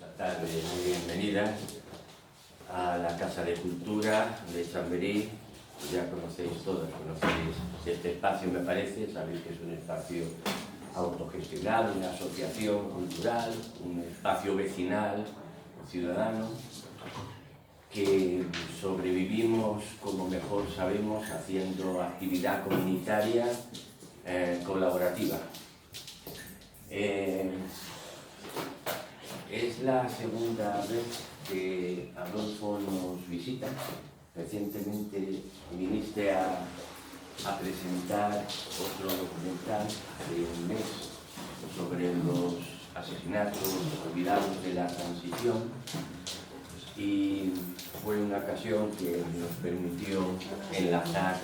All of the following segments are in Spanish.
esta tarde muy bienvenida a la Casa de Cultura de Chamberí. Ya conocéis todos, conocéis este espacio, me parece, sabéis que es un espacio autogestionado, una asociación cultural, un espacio vecinal, ciudadano, que sobrevivimos como mejor sabemos haciendo actividad comunitaria colaborativa. Es la segunda vez que Adolfo nos visita. Recientemente viniste a presentar otro documental hace un mes sobre los asesinatos olvidados de la transición, y fue una ocasión que nos permitió enlazar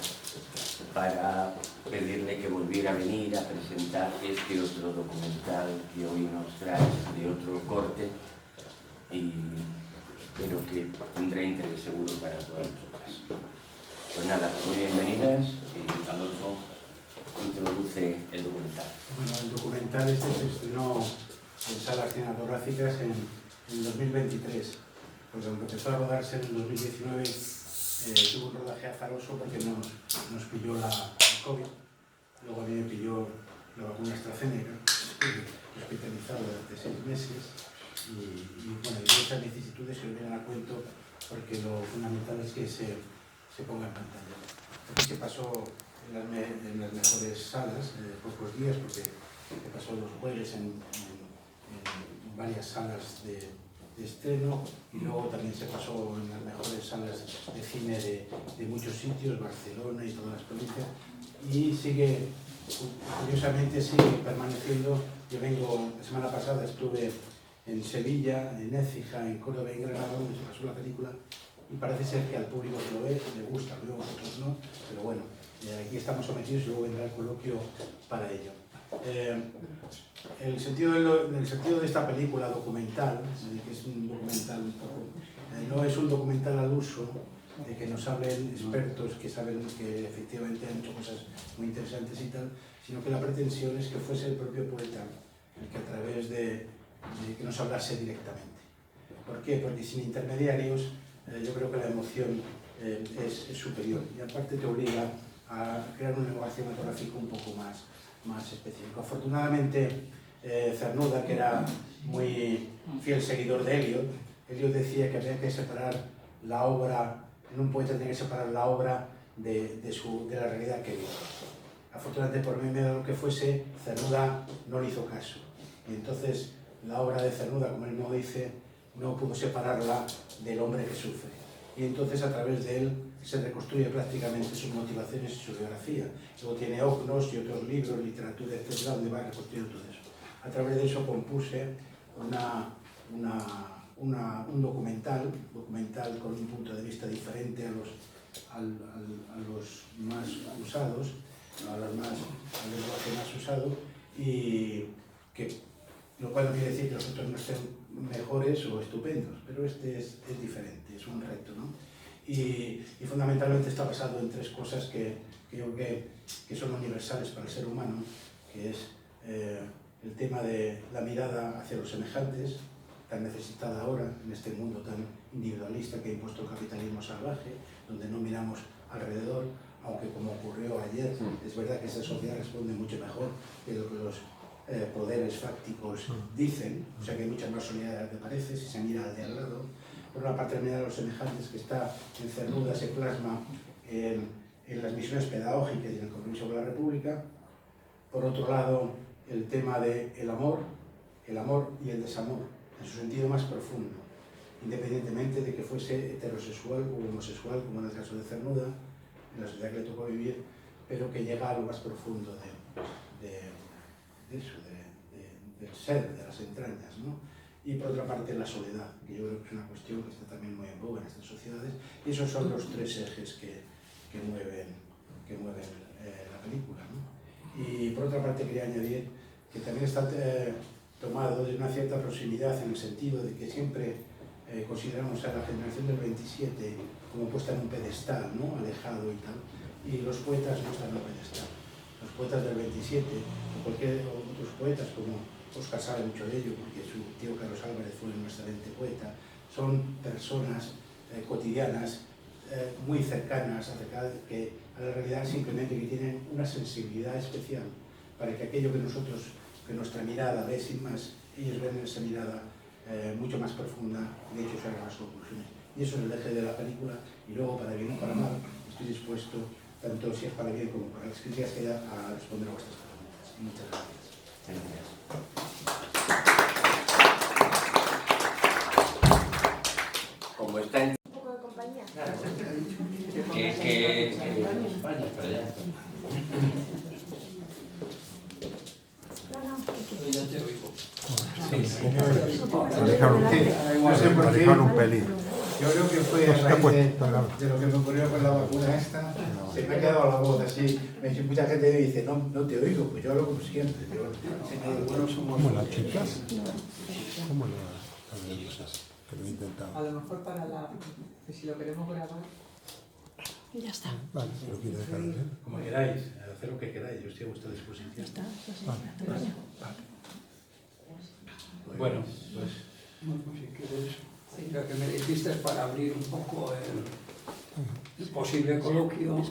para pedirle que volviera a venir a presentar este otro documental que hoy nos trae de otro corte, y espero que tendrá interés seguro para todas nosotras. Pues nada, muy bienvenidas, y Adolfo introduce el documental. Bueno, el documental este se estrenó en salas cinematográficas en 2023, porque aunque empezó a rodarse en el 2019, tuvo un rodaje azaroso porque nos pilló el COVID. Luego a mí me pilló la vacuna AstraZeneca, hospitalizado durante 6 meses, y bueno, hay muchas vicisitudes que vienen a cuento, porque lo fundamental es que se ponga en pantalla. Aquí se pasó en las mejores salas, pocos días, porque se pasó los jueves en varias salas de estreno, y luego también se pasó en las mejores salas de cine de muchos sitios, Barcelona y todas las provincias, y curiosamente sigue permaneciendo. Yo vengo, la semana pasada estuve en Sevilla, en Écija, en Córdoba y en Granada, donde se pasó la película, y parece ser que al público que lo ve le gusta, luego a vosotros no, pero bueno, aquí estamos sometidos y luego vendrá el coloquio para ello. En el sentido de esta película documental, que es un documental un poco, no es un documental al uso de que nos hablen expertos que saben que efectivamente han hecho cosas muy interesantes y tal, sino que la pretensión es que fuese el propio poeta el que a través de que nos hablase directamente. ¿Por qué? Porque sin intermediarios yo creo que la emoción es superior, y aparte te obliga a crear un lenguaje cinematográfico un poco más específico. Afortunadamente, Cernuda, que era muy fiel seguidor de Eliot decía que había que separar la obra, en un poeta tenía que separar la obra de la realidad que vive. Afortunadamente, por medio de lo que fuese, Cernuda no le hizo caso, y entonces la obra de Cernuda, como él no dice, no pudo separarla del hombre que sufre, y entonces a través de él se reconstruye prácticamente sus motivaciones y su biografía. Luego tiene Ognos y otros libros, literatura, etcétera, donde va reconstruyendo todo eso. A través de eso compuse un documental con un punto de vista diferente a los más usados, al lenguaje más usado, y que lo cual no quiere decir que los otros no estén mejores o estupendos, pero este es diferente, es un reto, ¿no? Y fundamentalmente está basado en 3 cosas que creo que son universales para el ser humano, que es el tema de la mirada hacia los semejantes, tan necesitada ahora en este mundo tan individualista que ha impuesto el capitalismo salvaje, donde no miramos alrededor, aunque como ocurrió ayer, es verdad que esa sociedad responde mucho mejor que lo que los poderes fácticos dicen, o sea que hay mucha más solidaridad que parece si se mira al de al lado. Por una parte, la mirada de los semejantes, que está en Cernuda, se plasma en las misiones pedagógicas y en el compromiso con la República. Por otro lado, el tema del amor y el desamor, en su sentido más profundo, independientemente de que fuese heterosexual o homosexual, como en el caso de Cernuda, en la sociedad que le tocó vivir, pero que llega a lo más profundo del ser, de las entrañas, ¿no? Y por otra parte la soledad, que yo creo que es una cuestión que está también muy en boga en estas sociedades, y esos son los 3 ejes que mueven la película, ¿no? Y por otra parte quería añadir que también está tomado de una cierta proximidad, en el sentido de que siempre consideramos a la generación del 27 como puesta en un pedestal, ¿no? Alejado y tal, y los poetas no están en un pedestal. Los poetas del 27, o otros poetas como Óscar sabe mucho de ello porque su tío Carlos Álvarez fue un excelente poeta. Son personas cotidianas, muy cercanas a la realidad, simplemente que tienen una sensibilidad especial para que aquello que nosotros, que nuestra mirada ve sin más, ellos ven esa mirada mucho más profunda y de hecho sacan las conclusiones. Y eso es el eje de la película, y luego, para bien o para mal, estoy dispuesto, tanto si es para bien como para las críticas que haya, a responder a vuestras preguntas. Muchas gracias. Como está en... Un poco de compañía. que en España, para allá. Ya te oigo. Alejar un pelín. Yo creo que fue a raíz de lo que me ocurrió con la vacuna esta, se me ha quedado la voz así. Mucha gente me dice, no te oigo, pues yo hablo como siempre. ¿Cómo las chicas? ¿Cómo las religiosas? Que lo he intentado. A lo mejor para que si lo queremos grabar. Ya está. Vale, si lo quiero dejar bien. Como queráis, hacer lo que queráis, yo estoy a vuestra disposición. Ya está. Bueno, pues... Bueno, si quieres, ya que me dijiste para abrir un poco el posible coloquio,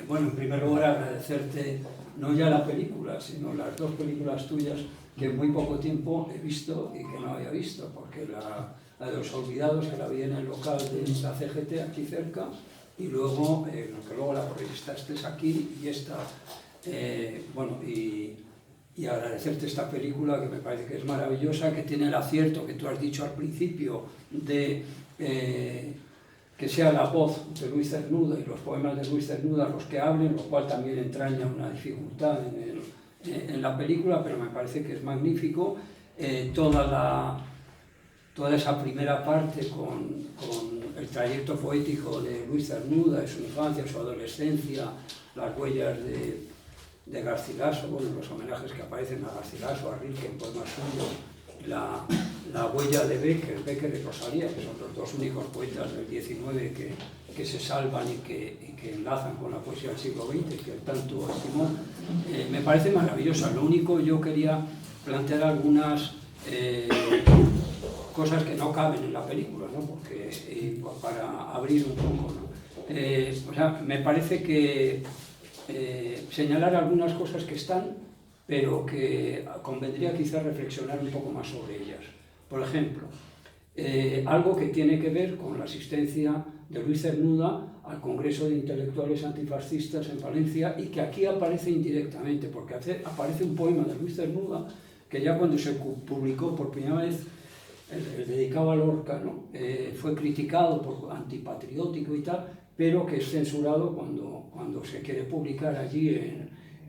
bueno, en primer lugar agradecerte no ya la película, sino las dos películas tuyas que en muy poco tiempo he visto y que no había visto, porque la de Los Olvidados, que la vi en el local de la CGT aquí cerca, y luego, que luego la proyectaste aquí y esta, bueno, y agradecerte esta película que me parece que es maravillosa, que tiene el acierto que tú has dicho al principio de que sea la voz de Luis Cernuda y los poemas de Luis Cernuda los que hablen, lo cual también entraña una dificultad en la película, pero me parece que es magnífico. Toda esa primera parte con el trayecto poético de Luis Cernuda, de su infancia, su adolescencia, las huellas de Garcilaso, bueno, los homenajes que aparecen a Garcilaso, a Rilke en poemas suyos, la huella de Becker y Rosalía, que son los dos únicos poetas del XIX que se salvan y que enlazan con la poesía del siglo XX, que tanto estimó, me parece maravillosa. Lo único, yo quería plantear algunas cosas que no caben en la película, ¿no? Porque, para abrir un poco, ¿no? O sea, me parece que señalar algunas cosas que están, pero que convendría quizás reflexionar un poco más sobre ellas. Por ejemplo, algo que tiene que ver con la asistencia de Luis Cernuda al Congreso de Intelectuales Antifascistas en Valencia, y que aquí aparece indirectamente, porque aparece un poema de Luis Cernuda que ya cuando se publicó por primera vez, el dedicado a Lorca, ¿no? Fue criticado por antipatriótico y tal, pero que es censurado cuando se quiere publicar allí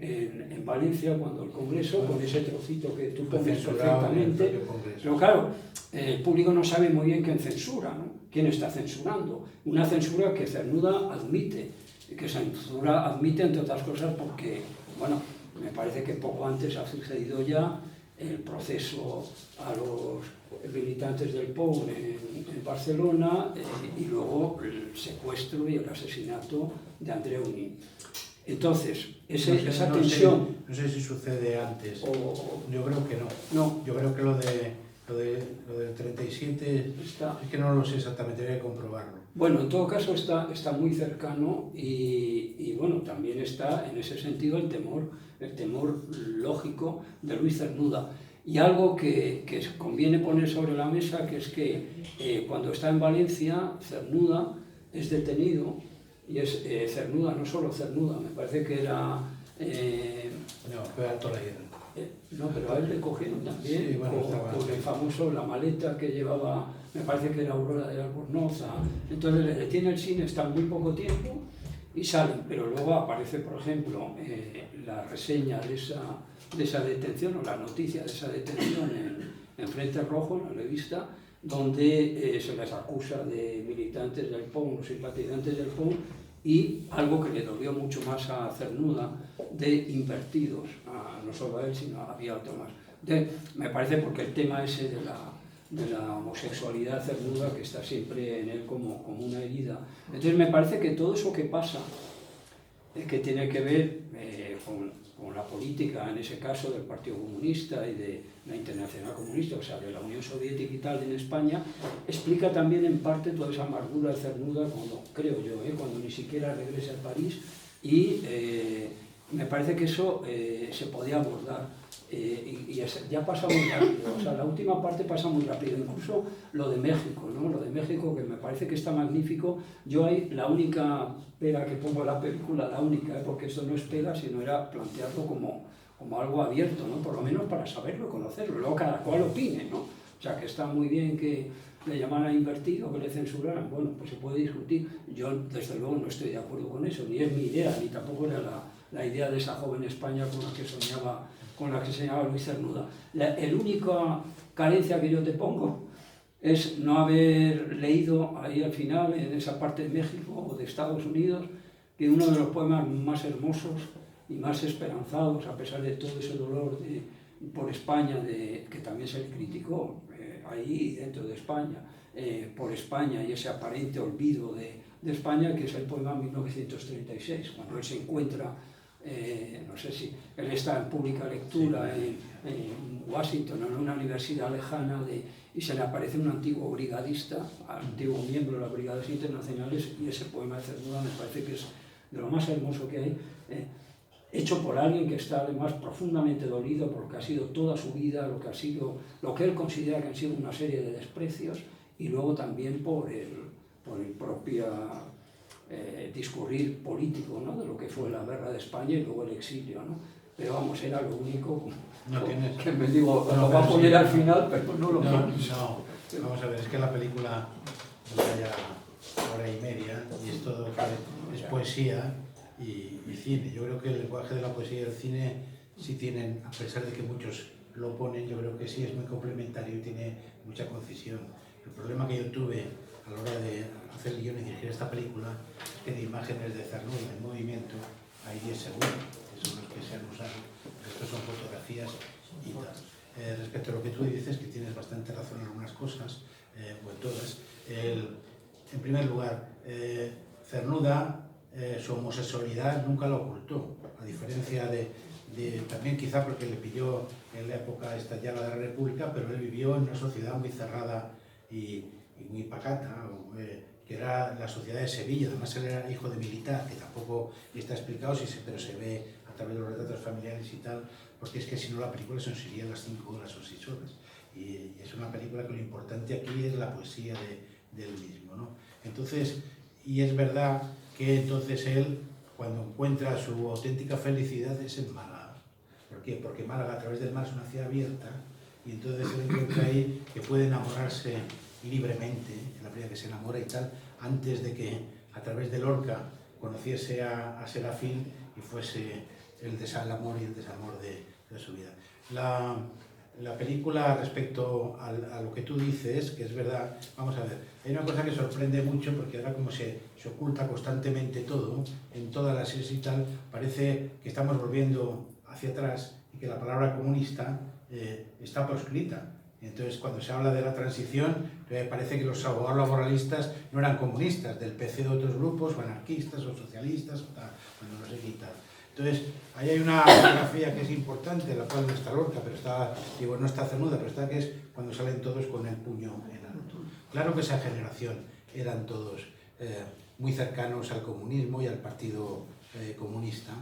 en Valencia, cuando el Congreso, con ese trocito que tú pones perfectamente. Pero claro, el público no sabe muy bien quién censura, ¿no? ¿Quién está censurando? Una censura que Cernuda admite, que censura admite, entre otras cosas, porque, bueno, me parece que poco antes ha sucedido ya el proceso a los militantes del POU en Barcelona, y luego el secuestro y el asesinato de Andreu Nin. Entonces, esa tensión... No sé si sucede antes, yo creo que no. Yo creo que lo del 37 Está. Es que no lo sé exactamente, voy a comprobarlo. Bueno, en todo caso está muy cercano y bueno, también está en ese sentido el temor lógico de Luis Cernuda. Y algo que conviene poner sobre la mesa, que es que cuando está en Valencia, Cernuda es detenido, y es Cernuda, no solo Cernuda, me parece que era... No, fue Alto la Guerra. No, pero a él le cogieron también, sí, bueno, con el famoso, la maleta que llevaba, me parece que era Aurora de Albornoz. Entonces le detiene el cine, está muy poco tiempo y salen, pero luego aparece, por ejemplo, la reseña de esa detención, o la noticia de esa detención en Frente Rojo, en la revista, donde se les acusa de militantes del POU, los simpatizantes del POU, y algo que le dolió mucho más a Cernuda, de invertidos, no solo a él, sino había otro más. Me parece porque el tema ese de la homosexualidad Cernuda, que está siempre en él como una herida. Entonces me parece que todo eso que pasa, que tiene que ver con la política, en ese caso del Partido Comunista y de la Internacional Comunista, o sea, de la Unión Soviética y tal en España, explica también en parte toda esa amargura de Cernuda, cuando, creo yo, cuando ni siquiera regresa a París, y me parece que eso se podía abordar. Y ya pasa muy rápido, o sea, la última parte pasa muy rápido, incluso lo de México, ¿no? Lo de México, que me parece que está magnífico. Yo ahí la única pega que pongo en la película, la única, porque esto no es pega, sino era plantearlo como algo abierto, ¿no? Por lo menos para saberlo, conocerlo, luego cada cual opine, ¿no? O sea, que está muy bien que le llamaran invertido, que le censuraran, bueno, pues se puede discutir. Yo, desde luego, no estoy de acuerdo con eso, ni es mi idea, ni tampoco era la idea de esa joven España con la que soñaba, con la que señalaba Luis Cernuda. La única carencia que yo te pongo es no haber leído ahí al final, en esa parte de México o de Estados Unidos, que uno de los poemas más hermosos y más esperanzados, a pesar de todo ese dolor por España, que también se le criticó ahí dentro de España, por España y ese aparente olvido de España, que es el poema 1936, cuando él se encuentra, no sé si él está en pública lectura en Washington, en una universidad lejana, y se le aparece un antiguo brigadista, antiguo miembro de las brigadas internacionales, y ese poema de Cernuda me parece que es de lo más hermoso que hay, hecho por alguien que está además profundamente dolido por lo que ha sido toda su vida, lo que él considera que han sido una serie de desprecios, y luego también por el propio discurrir político, ¿no? De lo que fue la guerra de España y luego el exilio, ¿no? Pero vamos, era lo único que me digo, lo va a poner al final, pero no lo pones. No, vamos a ver, es que la película dura ya hora y media y es todo, es poesía y cine. Yo creo que el lenguaje de la poesía y el cine sí tienen, a pesar de que muchos lo ponen, yo creo que sí es muy complementario y tiene mucha concisión. El problema que yo tuve a la hora de hacer el guión y dirigir esta película es que de imágenes de Cernuda en movimiento hay 10 segundos, que son los que se han usado, estos son fotografías y tal. Respecto a lo que tú dices, que tienes bastante razón en algunas cosas, o en todas, en primer lugar, Cernuda su homosexualidad nunca la ocultó, a diferencia de también quizá porque le pilló en la época estallada de la República, pero él vivió en una sociedad muy cerrada y muy pacata, que era la sociedad de Sevilla. Además él era hijo de militar, que tampoco está explicado, pero se ve a través de los retratos familiares y tal, porque es que si no la película se nos iría las 5 horas o 6 horas. Y es una película que lo importante aquí es la poesía del mismo, ¿no? Entonces, y es verdad que entonces él, cuando encuentra su auténtica felicidad, es en Málaga. ¿Por qué? Porque Málaga, a través del mar, es una ciudad abierta, y entonces él encuentra ahí que puede enamorarse libremente, en la primera que se enamora y tal, antes de que a través de Lorca conociese a Serafín y fuese el desamor y el desamor de su vida. La película, respecto a lo que tú dices, que es verdad, vamos a ver, hay una cosa que sorprende mucho, porque ahora como se oculta constantemente todo, en todas las series y tal, parece que estamos volviendo hacia atrás y que la palabra comunista está proscrita. Entonces, cuando se habla de la transición, parece que los abogados laboralistas no eran comunistas, del PC de otros grupos, o anarquistas, o socialistas, o tal, cuando no sé qué tal. Entonces, ahí hay una fotografía que es importante, la cual no está Lorca, pero está, digo, no está Cernuda, pero está que es cuando salen todos con el puño en alto. Claro que esa generación eran todos muy cercanos al comunismo y al Partido Comunista,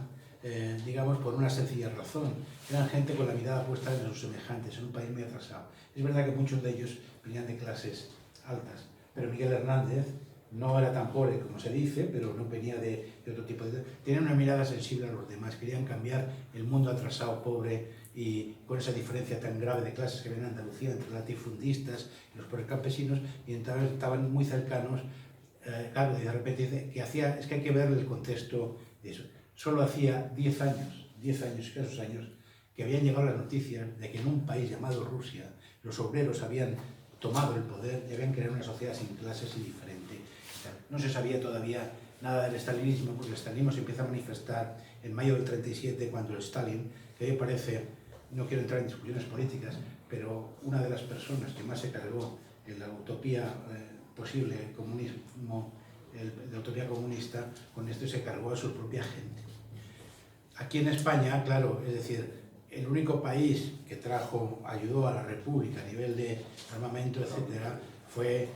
digamos, por una sencilla razón. Eran gente con la mirada puesta en sus semejantes, en un país muy atrasado. Es verdad que muchos de ellos venían de clases altas, pero Miguel Hernández no era tan pobre como se dice, pero no venía de otro tipo de... Tenían una mirada sensible a los demás, querían cambiar el mundo atrasado, pobre, y con esa diferencia tan grave de clases que ven en Andalucía entre los latifundistas y los pobres campesinos, y entonces estaban muy cercanos. Claro, y de repente dice que es que hay que ver el contexto de eso. Solo hacía 10 años, escasos años, que habían llegado las noticias de que en un país llamado Rusia los obreros habían tomado el poder y habían creado una sociedad sin clases y diferente. No se sabía todavía nada del estalinismo, porque el estalinismo se empieza a manifestar en mayo del 37, cuando el Stalin, que a mí me parece, no quiero entrar en discusiones políticas, pero una de las personas que más se cargó en la utopía posible, el comunismo, la utopía comunista, con esto se cargó a su propia gente. aquí en España, claro, es decir, el único país que ayudó a la República a nivel de armamento, etcétera, fue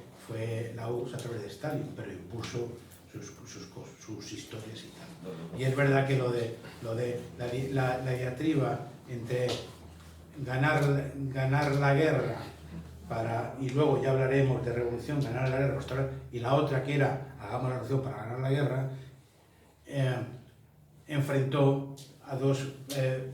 la URSS a través de Stalin, pero impuso sus historias y tal. Y es verdad que lo de la diatriba entre ganar la guerra y luego ya hablaremos de revolución, ganar la guerra, y la otra que era hagamos la revolución para ganar la guerra, enfrentó a dos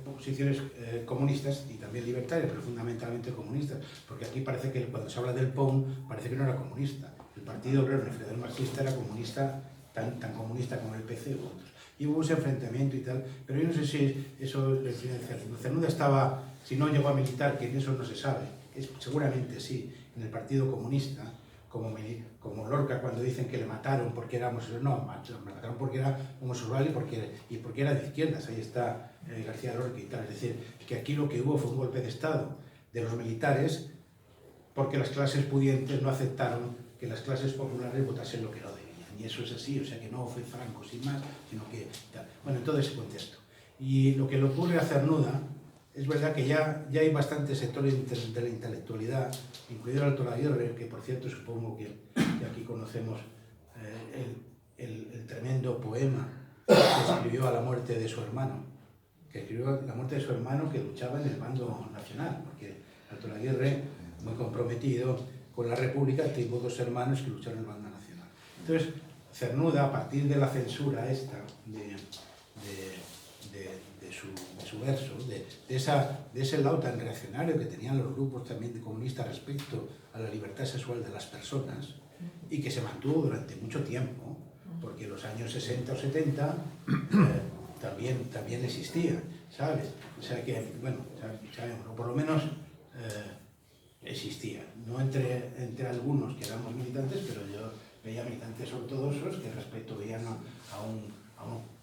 posiciones comunistas y también libertarias, pero fundamentalmente comunistas, porque aquí parece que cuando se habla del POUM parece que no era comunista. El Partido Obrero Unificador Marxista era comunista, tan comunista como el PC u otros. Y hubo ese enfrentamiento y tal, pero yo no sé si eso lo influencia. Cernuda estaba, si no llegó a militar, que eso no se sabe, seguramente sí, en el Partido Comunista, como Lorca cuando dicen que le mataron porque era homosexual, no, me mataron porque era homosexual y porque era de izquierdas, ahí está García Lorca y tal. Es decir, que aquí lo que hubo fue un golpe de Estado de los militares porque las clases pudientes no aceptaron que las clases populares votasen lo que no debían. Y eso es así, o sea que no fue Franco sin más, sino que tal. Bueno, en todo ese contexto. Y lo que le ocurre a Cernuda, es verdad que ya hay bastantes sectores de la intelectualidad, incluido el Alto Laguirre, que por cierto supongo que aquí conocemos el tremendo poema que escribió a la muerte de su hermano, que luchaba en el bando nacional, porque Alto Laguirre, muy comprometido con la República, tuvo dos hermanos que lucharon en el bando nacional. Entonces, Cernuda, a partir de la censura esta, de su verso, de ese lado tan reaccionario que tenían los grupos también de comunistas respecto a la libertad sexual de las personas, y que se mantuvo durante mucho tiempo, porque en los años 60 o 70 también existía, ¿sabes? O sea que, bueno, sabemos, o por lo menos existía, no entre algunos que éramos militantes, pero yo veía militantes ortodoxos que respecto veían a un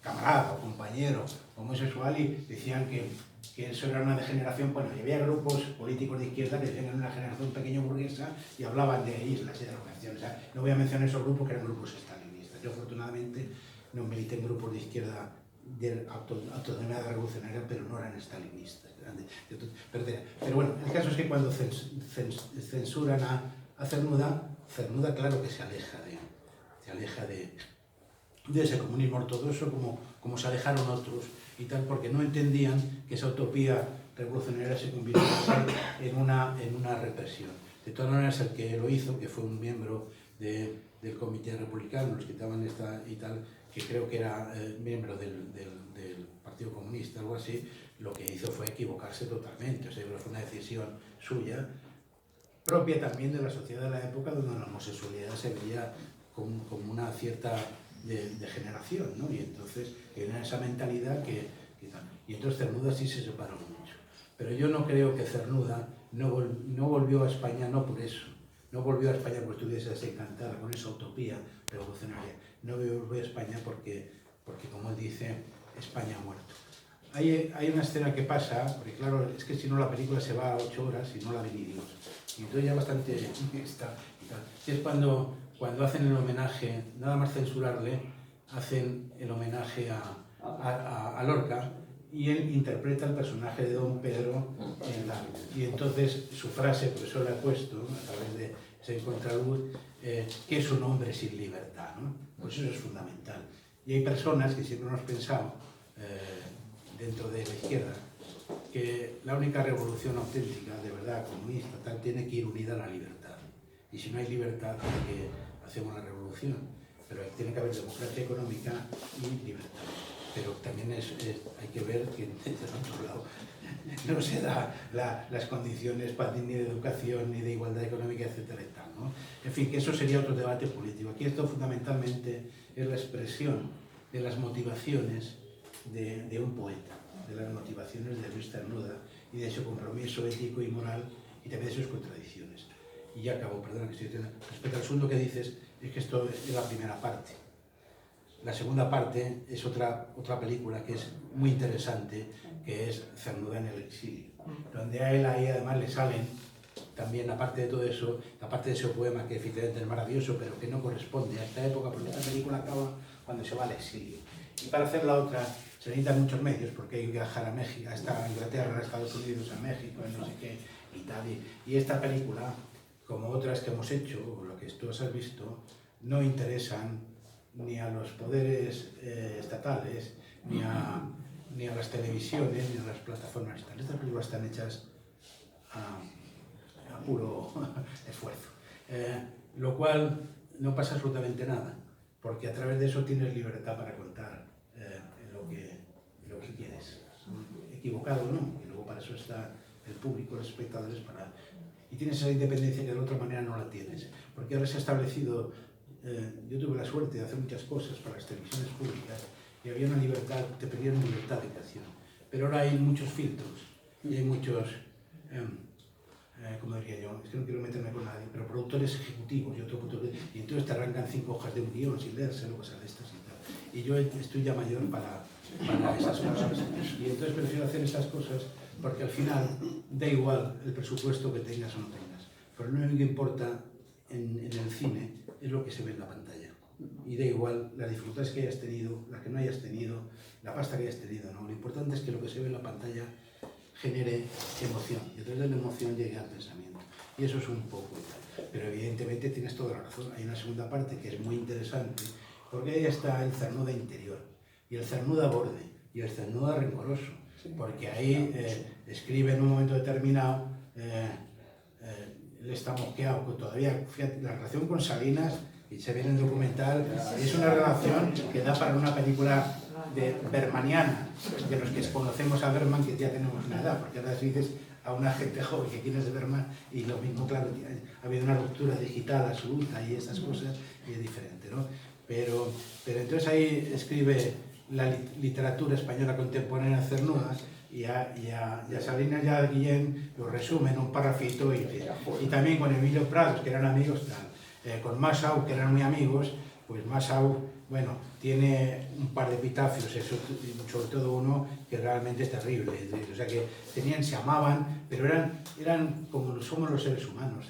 camarada o compañero homosexual y decían que eso era una degeneración. Bueno, y había grupos políticos de izquierda que decían que era una generación pequeño burguesa y hablaban de islas y de organizaciones. O sea, no voy a mencionar esos grupos que eran grupos estalinistas. Yo afortunadamente no milité en grupos de izquierda autodenominada revolucionaria, pero no eran estalinistas. Pero bueno, el caso es que cuando censuran a Cernuda, claro que se aleja de ese comunismo ortodoxo como se alejaron otros y tal, porque no entendían que esa utopía revolucionaria se convirtiese en una represión. De todas maneras, el que lo hizo, que fue un miembro del Comité Republicano, los que estaban y tal, que creo que era miembro del Partido Comunista, algo así, lo que hizo fue equivocarse totalmente. O sea, fue una decisión suya, propia también de la sociedad de la época, donde la homosexualidad se veía como una cierta degeneración, ¿no? Y entonces era esa mentalidad que tal. Y entonces Cernuda sí se separó mucho. Pero yo no creo que Cernuda no volvió a España, no por eso. No volvió a España porque estuviese desencantada con esa utopía revolucionaria. No volvió a España porque como él dice, España ha muerto. Hay una escena que pasa, porque claro, es que si no la película se va a 8 horas y no la ve ni Dios. Y entonces ya bastante está y tal. Y es cuando hacen el homenaje, nada más censurarle, hacen el homenaje a Lorca, y él interpreta el personaje de Don Pedro y entonces su frase, por eso la he puesto a través de ese contraluz, que es un hombre sin libertad, ¿no? Pues eso es fundamental. Y hay personas que siempre hemos pensado dentro de la izquierda que la única revolución auténtica, de verdad, comunista, tal, tiene que ir unida a la libertad. Y si no hay libertad, hacemos la revolución. Pero tiene que haber democracia económica y libertad. Pero también hay que ver que desde el otro lado no se da las condiciones ni de educación, ni de igualdad económica, etcétera y tal, ¿no? En fin, que eso sería otro debate político. Aquí esto fundamentalmente es la expresión de las motivaciones de un poeta, de las motivaciones de Luis Cernuda y de su compromiso ético y moral y también de sus contradicciones. Y ya acabo, perdona que estoy diciendo. Respecto al asunto que dices, es que esto es la primera parte. La segunda parte es otra película que es muy interesante, que es Cernuda en el exilio, donde a él ahí además le salen también, aparte de todo eso, aparte de ese poema que efectivamente es maravilloso, pero que no corresponde a esta época, porque esta película acaba cuando se va al exilio. Y para hacer la otra, se necesitan muchos medios porque hay que viajar a México, a Inglaterra, a Estados Unidos, a México, a no sé qué, y tal. Y esta película, como otras que hemos hecho, o lo que tú has visto, no interesan ni a los poderes estatales, ni a las televisiones, ni a las plataformas. Estas películas están hechas a puro esfuerzo. Lo cual no pasa absolutamente nada, porque a través de eso tienes libertad para contar lo que quieres, equivocado o no, y luego para eso está el público, los espectadores, y tienes esa independencia que de otra manera no la tienes, porque ahora se ha establecido, yo tuve la suerte de hacer muchas cosas para las televisiones públicas, y había una libertad, te pedían libertad de creación, pero ahora hay muchos filtros, y hay muchos, como diría yo, es que no quiero meterme con nadie, pero productores ejecutivos y entonces te arrancan 5 hojas de un guión sin leérselo, cosas de estas y tal. Y yo estoy ya mayor para esas cosas. Y entonces prefiero hacer estas cosas porque al final da igual el presupuesto que tengas o no tengas. Pero lo único que importa en el cine es lo que se ve en la pantalla. Y da igual las dificultades que hayas tenido, las que no hayas tenido, la pasta que hayas tenido, ¿no? Lo importante es que lo que se ve en la pantalla genere emoción, y entonces de la emoción llegue al pensamiento. Y eso es un poco. Pero evidentemente tienes toda la razón. Hay una segunda parte que es muy interesante, porque ahí está el Cernuda interior, y el Cernuda borde, y el Cernuda rencoroso, porque ahí escribe en un momento determinado, él está mosqueado, todavía, fíjate, la relación con Salinas, y se ve en el documental, es una relación que da para una película bermaniana, de los que conocemos a Berman, que ya tenemos una edad, porque ahora dices a una gente joven que quién es de Berman, y lo mismo, claro, ha habido una ruptura digital absoluta y esas cosas, y es diferente, ¿no? Pero entonces ahí escribe la literatura española contemporánea Cernuda, y a Salinas y a Guillén lo resume en un parrafito, y también con Emilio Prados, que eran amigos, con Masau, que eran muy amigos, pues Masau, bueno, tiene un par de epitafios, sobre todo uno que realmente es terrible, o sea que se amaban, pero eran como somos los seres humanos,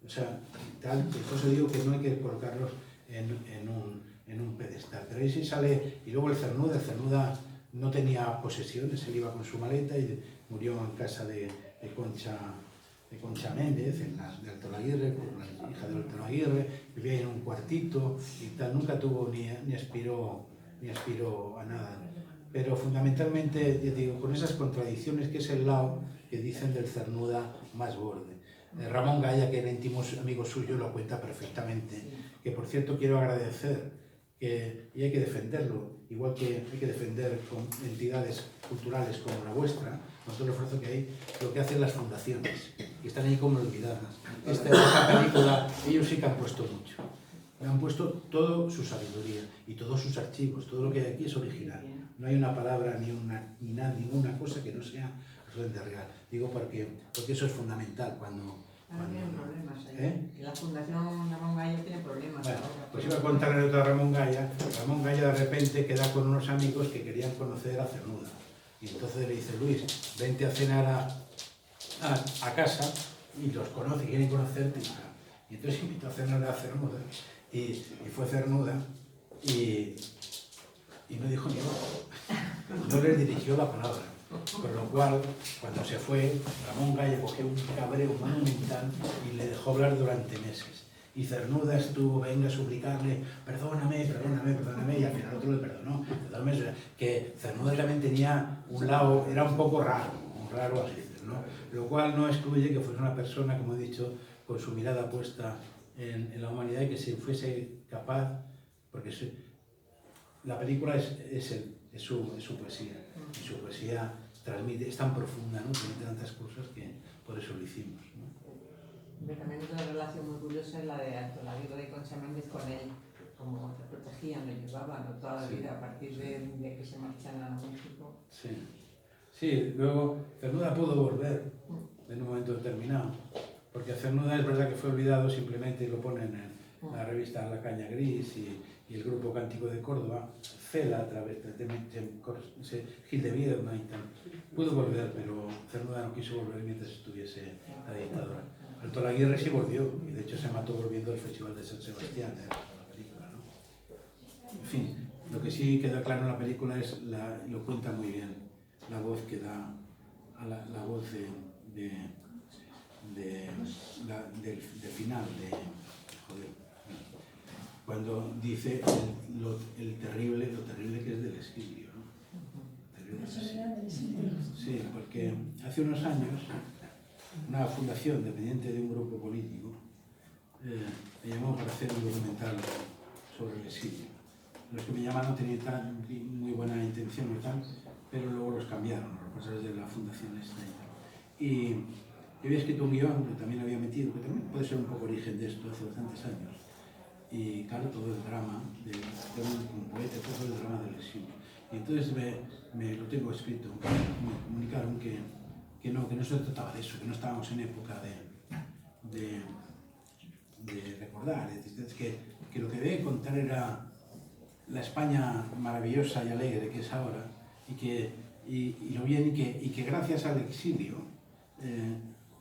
o sea, tal, por eso digo que no hay que colocarlos en un pedestal, pero ahí sí sale, y luego el Cernuda no tenía posesiones, él iba con su maleta y murió en casa de Concha Méndez, de Alto Laguirre, la hija de Alto Laguirre, vivía en un cuartito y tal, nunca tuvo ni aspiró a nada. Pero fundamentalmente, yo digo, con esas contradicciones que es el lado que dicen del Cernuda más borde. Ramón Gaya, que era íntimo amigo suyo, lo cuenta perfectamente, que por cierto quiero agradecer, y hay que defenderlo, igual que hay que defender con entidades culturales como la vuestra, con todo el esfuerzo que hay, lo que hacen las fundaciones, que están ahí como olvidadas. Esta película, ellos sí que han puesto mucho. Han puesto toda su sabiduría y todos sus archivos, todo lo que hay aquí es original. No hay una palabra ni ninguna cosa que no sea absolutamente real. Digo porque eso es fundamental cuando tienen problemas ahí. La Fundación Ramón Gaya tiene problemas. Bueno, pues iba a contar la anécdota de Ramón Gaya. Ramón Gaya de repente queda con unos amigos que querían conocer a Cernuda. Y entonces le dice, Luis, vente a cenar a casa, y los conoce, quieren conocerte. Y entonces invitó a cenar a Cernuda. Y fue Cernuda y no dijo ni nada. No les dirigió la palabra. Con lo cual, cuando se fue, Ramón Gaya cogió un cabreo monumental y le dejó hablar durante meses. Y Cernuda estuvo, venga a suplicarle, perdóname, y al final otro le perdonó. Que Cernuda también tenía un lado, era un poco raro así, ¿no? Lo cual no excluye que fuese una persona, como he dicho, con su mirada puesta en la humanidad y que se fuese capaz, porque la película es su poesía, y su poesía transmite, es tan profunda, ¿no? Tiene tantas cosas que por eso lo hicimos, ¿no? También otra relación muy curiosa es la de Alto Laguirre y Concha Méndez con él, como te protegían, lo llevaban toda la vida a partir de que se marchan a México. Sí, luego Cernuda pudo volver en un momento determinado, porque Cernuda es verdad que fue olvidado, simplemente lo ponen en la revista La Caña Gris y el grupo Cántico de Córdoba, Cela a través de Gil de Viedma y tal. Pudo volver, pero Cernuda no quiso volver mientras estuviese la dictadura. Alto Laguirre sí volvió, y de hecho se mató volviendo al Festival de San Sebastián, la película, ¿no? En fin, Lo que sí queda claro en la película es, lo cuenta muy bien, la voz que da, la voz del final, joder, cuando dice lo terrible que es del exilio, ¿no? Sí, porque hace unos años una fundación dependiente de un grupo político me llamó para hacer un documental sobre el exilio. Los que me llamaron no tenían muy buena intención y tal, pero luego los cambiaron, los responsables de la fundación esta y tal. Y yo había escrito un guión que también había metido, que también puede ser un poco origen de esto, hace bastantes años. Y claro, todo el drama, un poeta, todo el drama del exilio. Y entonces me lo tengo escrito, me comunicaron que no se trataba de eso, que no estábamos en época de recordar, es decir, que lo que debe contar era la España maravillosa y alegre que es ahora, y lo bien, y que gracias al exilio,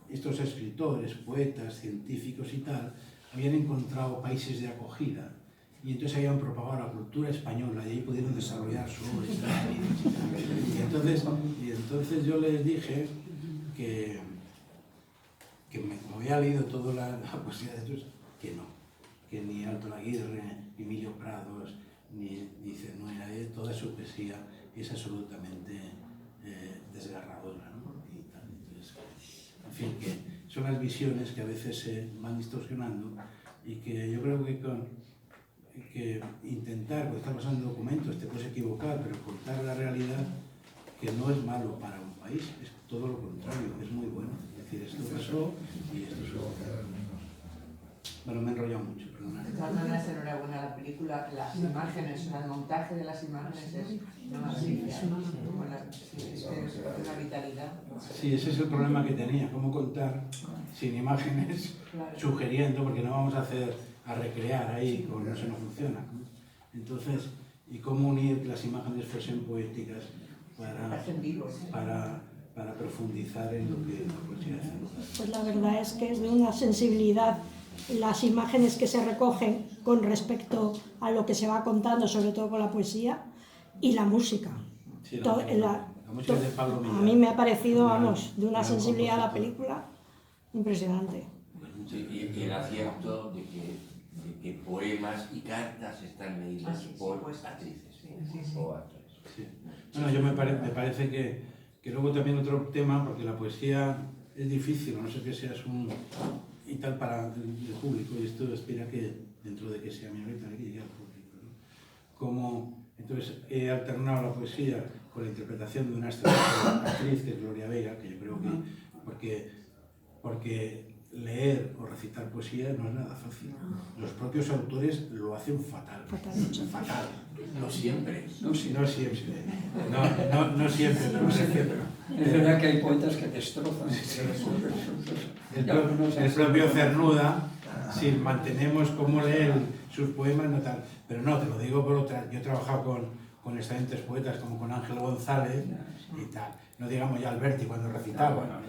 estos escritores, poetas, científicos y tal, habían encontrado países de acogida, y entonces habían propagado la cultura española y ahí pudieron desarrollar su obra. Y entonces yo les dije que como había leído toda la poesía de estos, que ni Alto Laguirre, ni Emilio Prados, ni dice, no era toda su poesía es absolutamente desgarradora, ¿no? Y tal. Entonces, en fin, que son las visiones que a veces se van distorsionando y que yo creo que intentar, cuando estás pasando documentos, te puedes equivocar, pero contar la realidad, que no es malo para un país, es todo lo contrario, es muy bueno. Es decir, esto pasó y esto es lo que... Bueno, me he enrollado mucho, perdona. De todas maneras, enhorabuena la película, las imágenes, el montaje de las imágenes es una maravilla. Es una vitalidad. Sí, ese es el problema que tenía, cómo contar sin imágenes, claro, sugiriendo, porque no vamos a recrear ahí, porque eso no funciona, ¿no? Entonces, y cómo unir que las imágenes fuesen poéticas para profundizar en lo que la poesía hace. Pues la verdad es que es de una sensibilidad las imágenes que se recogen con respecto a lo que se va contando, sobre todo con la poesía, y la música. Sí, la música de Pablo Millar. A mí me ha parecido, vamos, de una sensibilidad a la película impresionante. Sí, y el acierto de que poemas y cartas están leídas por actrices o actores. Sí. Bueno, yo me parece que luego también otro tema, porque la poesía es difícil, a no ser que seas un... y tal para el público, y esto espera que dentro de que sea minoritario que llegue al público, ¿no? Como, entonces he alternado la poesía con la interpretación de una excelente actriz, que es Gloria Vega, que yo creo que porque leer o recitar poesía no es nada fácil. Los propios autores lo hacen fatal. Fatal. No siempre. No siempre. No siempre, pero no siempre. Es verdad que hay poetas que destrozan. El propio Cernuda, si mantenemos cómo leer sus poemas, no tal. Pero no, te lo digo por otra. Yo he trabajado con excelentes poetas como con Ángel González y tal. No digamos ya Alberti cuando recitaba,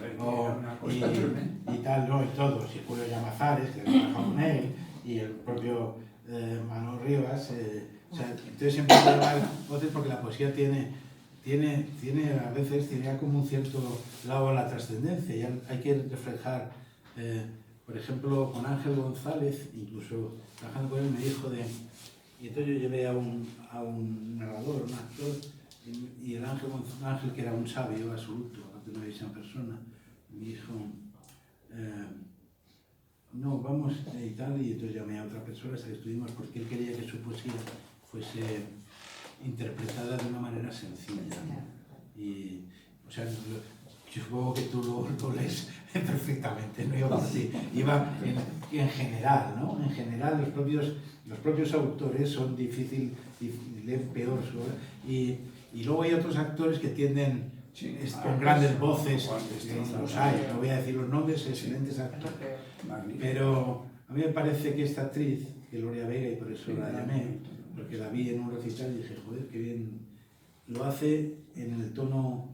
y tal, ¿no? Y todos, y Julio Llamazares, que he trabajado con él, y el propio Manuel Rivas. O sea, entonces siempre hay que llevar voces porque la poesía tiene a veces como un cierto lado a la trascendencia, y hay que reflejar, por ejemplo, con Ángel González, incluso trabajando con él, me dijo y entonces yo llevé a un narrador, un actor, y el Ángel, que era un sabio absoluto, aparte de una bellísima persona, me dijo, no, vamos y tal, y entonces llamé a otra persona hasta que estuvimos, porque él quería que su poesía fuese interpretada de una manera sencilla. Y, o sea, yo supongo que tú lo lees perfectamente, no iba así, iba en general, ¿no? En general los propios autores son difíciles y leen peor su obra, y luego hay otros actores que tienden con grandes voces, los hay, no voy a decir los nombres, excelentes actores, pero a mí me parece que esta actriz, Gloria Vega, y por eso la llamé, porque la vi en un recital y dije, joder, qué bien lo hace en el tono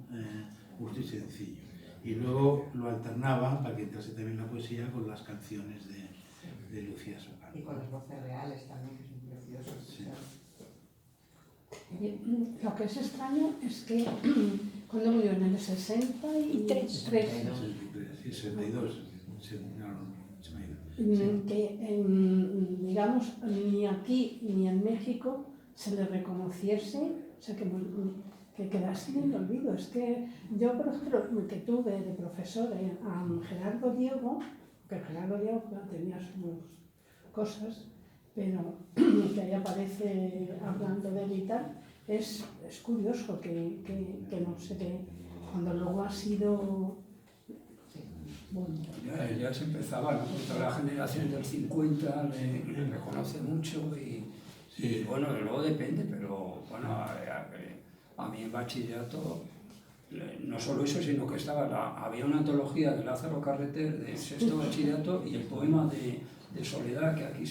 justo y sencillo. Y luego lo alternaba para que entrase también la poesía con las canciones de Lucía Socano. Y con las voces reales también, que son preciosas. Sí. Lo que es extraño es que cuando murió en el 63, 62, que digamos ni aquí ni en México se le reconociese, o sea, que quedase en el olvido. Es que yo, por ejemplo, que tuve de profesor a Gerardo Diego, que Gerardo Diego tenía sus cosas, pero que ahí aparece hablando de él y tal, es curioso que no se ve, cuando luego ha sido... Bueno. Ya se empezaba, ¿no? Toda la generación del 50 le reconoce mucho y bueno, luego depende, pero bueno, a mí en bachillerato, no solo eso, sino que había una antología de Lázaro Carreter de sexto bachillerato y el poema de Soledad, que aquí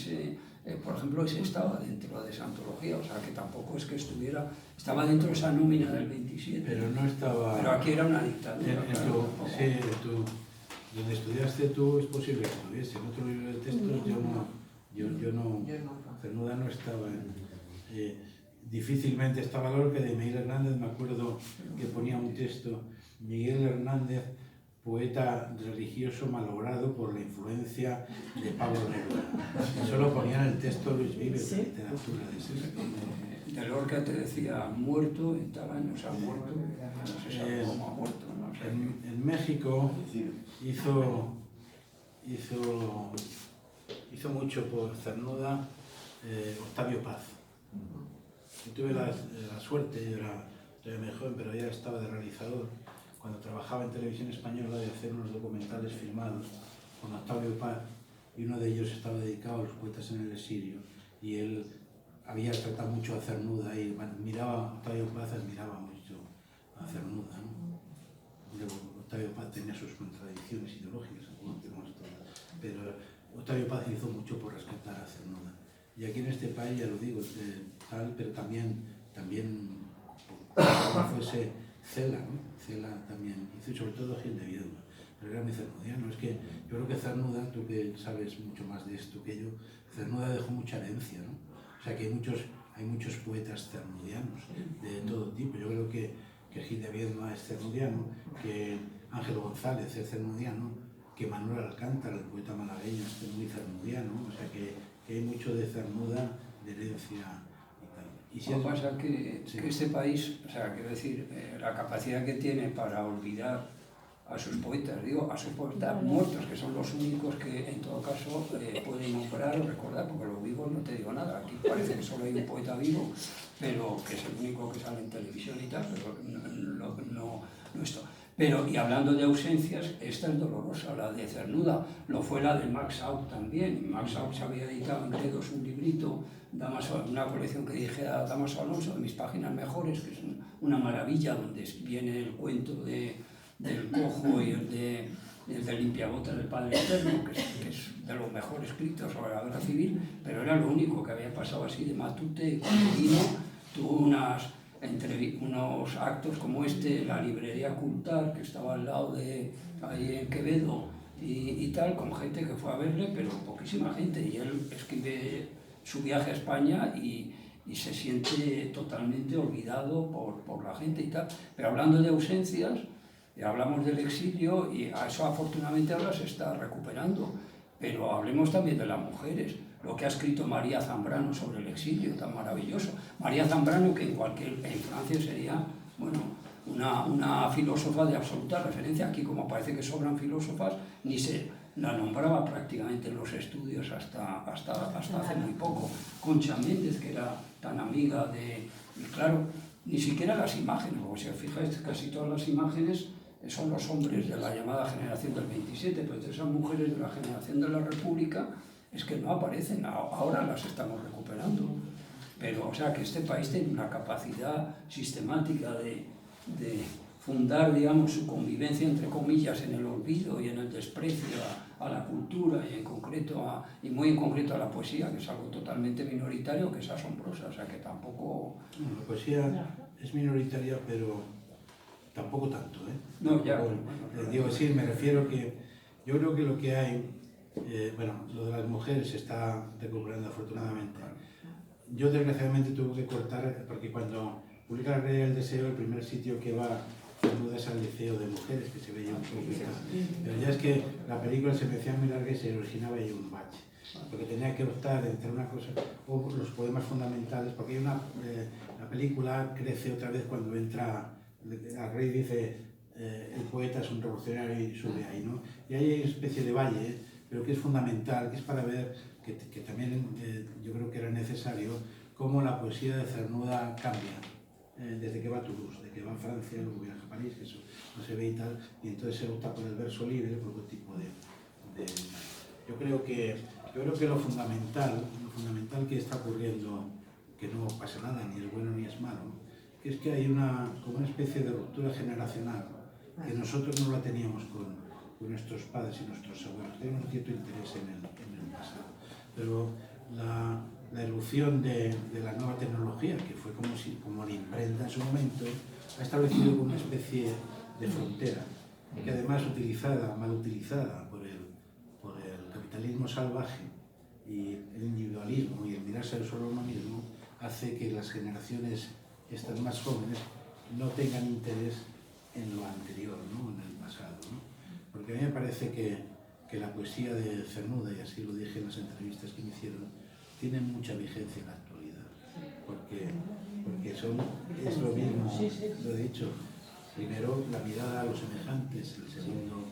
por ejemplo, ese estaba dentro de esa antología, o sea que tampoco es que estaba dentro de esa nómina del 27. Pero no estaba... Pero aquí era una dictadura. Donde estudiaste tú es posible que estuviese. En otro libro de textos yo no. Cernuda no estaba difícilmente estaba lo que de Miguel Hernández, me acuerdo que ponía un texto, Miguel Hernández, poeta religioso malogrado por la influencia de Pablo Neruda. Solo ponían el texto Luis Vives de literatura de ese. De Lorca te decía, muerto, en tal año se ha muerto, no se sabe cómo ha muerto. No sé. En México hizo mucho por Cernuda Octavio Paz. Yo tuve la suerte, yo era muy joven, pero ya estaba de realizador, cuando trabajaba en Televisión Española, de hacer unos documentales filmados con Octavio Paz, y uno de ellos estaba dedicado a los poetas en el exilio, y él había tratado mucho a Cernuda y Octavio Paz admiraba mucho a Cernuda, ¿no? Octavio Paz tenía sus contradicciones ideológicas, pero Octavio Paz hizo mucho por rescatar a Cernuda. Y aquí en este país, ya lo digo, pero también como fuese Cela, ¿no? Cela también hizo, y sobre todo Gil de Viedma, pero era muy cernudiano. Es que yo creo que Cernuda, tú que sabes mucho más de esto que yo, Cernuda dejó mucha herencia, ¿no? O sea que hay muchos poetas cernudianos de todo tipo. Yo creo que Gil de Viedma es cernudiano, que Ángel González es cernudiano, que Manuel Alcántara, el poeta malagueño, es muy cernudiano, o sea que hay mucho de Cernuda, de herencia y tal. Y si pasa que este país, o sea, quiero decir, la capacidad que tiene para olvidar a sus poetas, a sus poetas muertos, que son los únicos que en todo caso pueden nombrar o recordar, porque los vivos no te digo nada. Aquí parece que solo hay un poeta vivo, pero que es el único que sale en televisión y tal, pero no esto. Pero, y hablando de ausencias, esta es dolorosa, la de Cernuda, lo fue la de Max Out también. Max Out se había editado en Gredos un librito, una colección que dije a Damaso Alonso, de mis páginas mejores, que es una maravilla, donde viene el cuento del cojo y el de limpiabotas del Padre Eterno, que es de los mejores escritos sobre la guerra civil, pero era lo único que había pasado así de Matute. Cuando vino, tuvo unos actos como la librería Cultar, que estaba al lado ahí en Quevedo y tal, con gente que fue a verle, pero poquísima gente, y él escribe su viaje a España y se siente totalmente olvidado por la gente y tal. Pero hablando de ausencias, hablamos del exilio y a eso afortunadamente ahora se está recuperando, pero hablemos también de las mujeres. Lo que ha escrito María Zambrano sobre el exilio, tan maravilloso. María Zambrano, que en Francia sería, bueno, una filósofa de absoluta referencia. Aquí, como parece que sobran filósofas, ni se la nombraba prácticamente en los estudios hasta hace muy poco. Concha Méndez, que era tan amiga y claro, ni siquiera las imágenes, porque si os fijáis, casi todas las imágenes son los hombres de la llamada generación del 27, pero esas mujeres de la generación de la República es que no aparecen, ahora las estamos recuperando. Pero, o sea, que este país tiene una capacidad sistemática de fundar, digamos, su convivencia, entre comillas, en el olvido y en el desprecio a la cultura y muy en concreto a la poesía, que es algo totalmente minoritario, que es asombrosa, o sea, que tampoco... La poesía es minoritaria, pero tampoco tanto, ¿eh? No, ya. Digo, sí, me refiero que yo creo que lo que hay, lo de las mujeres se está recuperando afortunadamente. yo desgraciadamente tuve que cortar, porque cuando publica La Rey del Deseo, el primer sitio que va Cernuda es al Liceo de Mujeres, que se veía un poco y tal. Pero ya es que la película se me hacía muy larga y se originaba ahí un bache. Porque tenía que optar entre una cosa o los poemas fundamentales, porque hay la película crece otra vez cuando entra, el rey dice, el poeta es un revolucionario y sube ahí, ¿no? Y ahí hay una especie de valle, pero que es fundamental, que es para ver que también yo creo que era necesario cómo la poesía de Cernuda cambia desde que va a Toulouse, de que va a Francia, luego viaja a París, que eso no se ve y tal, y entonces se opta por el verso libre, por otro tipo de yo creo que lo fundamental que está ocurriendo, que no pasa nada, ni es bueno ni es malo, que es que hay como una especie de ruptura generacional, que nosotros no la teníamos con nuestros padres y nuestros abuelos. Teníamos cierto interés en el pasado, pero la erupción de la nueva tecnología, que fue como la imprenta en su momento, ha establecido una especie de frontera, que además mal utilizada por el capitalismo salvaje y el individualismo y el mirarse solo a uno mismo, hace que las generaciones estas más jóvenes no tengan interés en lo anterior, ¿no? En el pasado, ¿no? Porque a mí me parece que la poesía de Cernuda, y así lo dije en las entrevistas que me hicieron, tiene mucha vigencia en la actualidad, porque es lo mismo, lo he dicho, primero la mirada a los semejantes, el segundo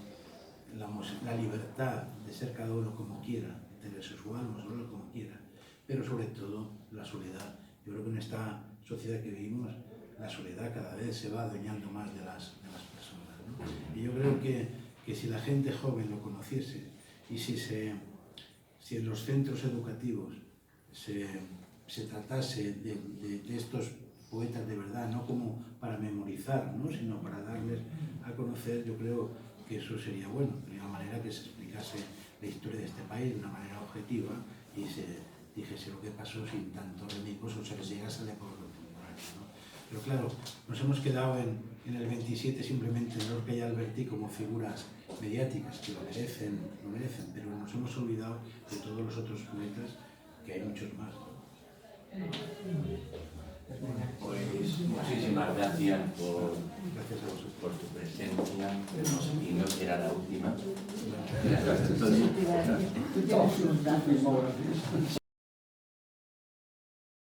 la libertad de ser cada uno como quiera, heterosexual, homosexual, como quiera, pero sobre todo la soledad. Yo creo que en esta sociedad que vivimos, la soledad cada vez se va adueñando más de las personas, ¿no? Y yo creo que si la gente joven lo conociese y si en los centros educativos se tratase de estos poetas de verdad, no como para memorizar, ¿no? Sino para darles a conocer, yo creo que eso sería bueno, de una manera que se explicase la historia de este país de una manera objetiva y se dijese lo que pasó sin tanto remicos, o sea, que se llegase a la época contemporánea, ¿no? Pero claro, nos hemos quedado en el 27 simplemente en Lorca y Alberti como figuras mediáticas que lo merecen, pero nos hemos olvidado de todos los otros poetas, que hay muchos más, ¿no? Pues muchísimas gracias Gracias a vosotros por tu presencia y no será la última. Gracias.